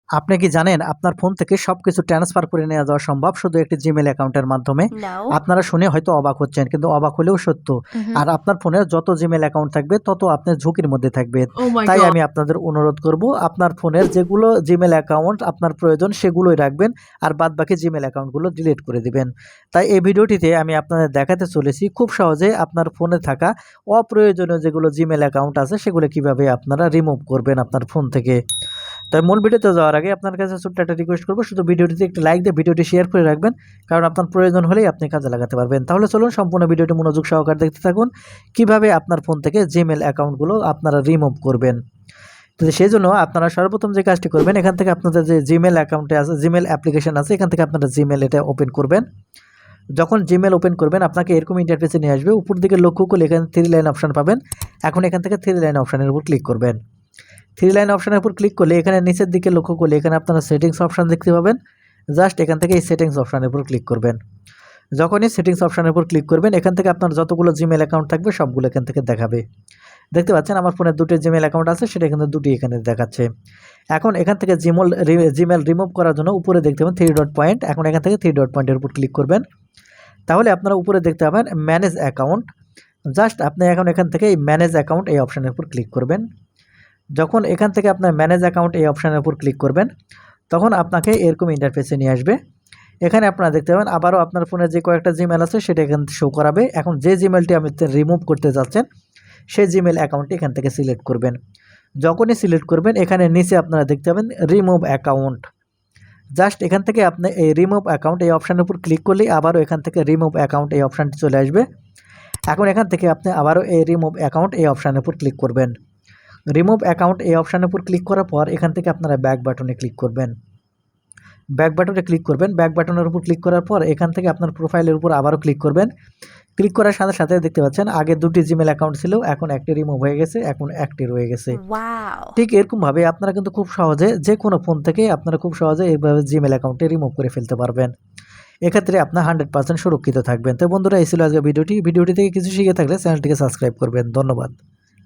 আপনি কি জানেন আপনার ফোন থেকে সবকিছু ট্রান্সফার করে নেওয়া যাওয়া সম্ভব শুধু একটি জিমেল অ্যাকাউন্টের মাধ্যমে? No. আপনারা শুনে হয়তো অবাক হচ্ছেন, কিন্তু অবাক হলেও সত্য। Mhm. আর আপনার ফোনে যত জিমেল অ্যাকাউন্ট থাকবে তত আপনি ঝুঁকির মধ্যে থাকবেন। Oh my তাই god. আমি আপনাদের অনুরোধ করব, আপনার ফোনের যেগুলো জিমেল অ্যাকাউন্ট আপনার প্রয়োজন সেগুলোই রাখবেন, আর বাদবাকি জিমেল অ্যাকাউন্টগুলো ডিলিট করে দিবেন। তাই এই ভিডিওটিতে আমি আপনাদের দেখাতে চলেছি খুব সহজে আপনার ফোনে থাকা অপ্রয়োজনীয় যেগুলো জিমেল অ্যাকাউন্ট আছে সেগুলো কিভাবে আপনারা রিমুভ করবেন আপনার ফোন থেকে। তাই মূল ভিডিওতে যাওয়ার আগে আপনার কাছে ছোট্ট একটা রিকোয়েস্ট করবো, শুধু ভিডিওটিতে একটি লাইক দিয়ে ভিডিওটি শেয়ার করে রাখবেন, কারণ আপনার প্রয়োজন হলেই আপনি কাজে লাগাতে পারবেন। তাহলে চলুন সম্পূর্ণ ভিডিওটি মনোযোগ সহকারে দেখতে থাকুন, কিভাবে আপনার ফোন থেকে জিমেল অ্যাকাউন্টগুলো আপনারা রিমুভ করবেন। তো সেই জন্য আপনারা সর্বপ্রথম যে কাজটি করবেন, এখান থেকে আপনাদের যে জিমেল অ্যাকাউন্টে আছে, জিমেল অ্যাপ্লিকেশন আছে, এখান থেকে আপনারা জিমেল এটা ওপেন করবেন। যখন জিমেল ওপেন করবেন আপনাকে এরকম ইন্টারফেসে নিয়ে আসবে। উপর দিকে লক্ষ্য করলে এখানে 3 লাইন অপশন পাবেন। এখন এখান থেকে 3 লাইন অপশনের উপর ক্লিক করবেন। 3 লাইন অপশনের উপর ক্লিক করলে এখানে নিচের দিকে লক্ষ্য করলে এখানে আপনারা সেটিংস অপশন দেখতে পাবেন। জাস্ট এখান থেকে এই সেটিংস অপশনের উপর ক্লিক করবেন। যখনই সেটিংস অপশনের উপর ক্লিক করবেন, এখান থেকে আপনার যতগুলো জিমেল অ্যাকাউন্ট থাকবে সবগুলো এখান থেকে দেখাবে। দেখতে পাচ্ছেন আমার ফোনে 2টি জিমেল অ্যাকাউন্ট আছে, সেটা কিন্তু 2টি এখানে দেখাচ্ছে। এখন এখান থেকে জিমেল রিমুভ করার জন্য উপরে দেখতে পাবেন 3 ডট পয়েন্ট। এখন এখান থেকে 3 ডট পয়েন্টের উপর ক্লিক করবেন। তাহলে আপনারা উপরে দেখতে পাবেন ম্যানেজ অ্যাকাউন্ট। জাস্ট আপনি এখন এখান থেকে এই ম্যানেজ অ্যাকাউন্ট এই অপশনের উপর ক্লিক করবেন। যখন এখান থেকে আপনার ম্যানেজ অ্যাকাউন্ট এই অপশনের উপর ক্লিক করবেন, তখন আপনাকে এরকম ইন্টারফেসে নিয়ে আসবে। এখানে আপনারা দেখতে পাবেন আবারও আপনার ফোনে যে কয়েকটা জিমেল আছে সেটা এখান থেকে শো করাবে। এখন যে জিমেলটি আপনি রিমুভ করতে যাচ্ছেন সেই জিমেল অ্যাকাউন্টটি এখান থেকে সিলেক্ট করবেন। যখনই সিলেক্ট করবেন, এখানে নিচে আপনারা দেখতে পাবেন রিমুভ অ্যাকাউন্ট। জাস্ট এখান থেকে আপনি এই রিমুভ অ্যাকাউন্ট এই অপশানের উপর ক্লিক করলেই আবারও এখান থেকে রিমুভ অ্যাকাউন্ট এই অপশানটি চলে আসবে। এখন এখান থেকে আপনি আবারও এই রিমুভ অ্যাকাউন্ট এই অপশানের উপর ক্লিক করবেন। রিমুভ অ্যাকাউন্ট এই অপশানের উপর ক্লিক করার পর এখান থেকে আপনারা ব্যাক বাটনে ক্লিক করবেন। ব্যাক বাটনে ক্লিক করবেন। ব্যাক বাটনের উপর ক্লিক করার পর এখান থেকে আপনার প্রোফাইলের উপর আবারও ক্লিক করবেন। ক্লিক করার সাথে সাথে দেখতে পাচ্ছেন আগে 2টি জিমেল অ্যাকাউন্ট ছিল, এখন একটি রিমুভ হয়ে গেছে, এখন একটি রয়ে গেছে। Wow. ঠিক এরকমভাবে আপনারা কিন্তু খুব সহজে যে কোনো ফোন থেকে আপনারা খুব সহজে এইভাবে জিমেল অ্যাকাউন্টে রিমুভ করে ফেলতে পারবেন। এক্ষেত্রে আপনার 100% সুরক্ষিত থাকবেন। তো বন্ধুরা, এই ছিল আজকে ভিডিওটি থেকে কিছু শিখে থাকলে চ্যানেলটিকে সাবস্ক্রাইব করবেন। ধন্যবাদ।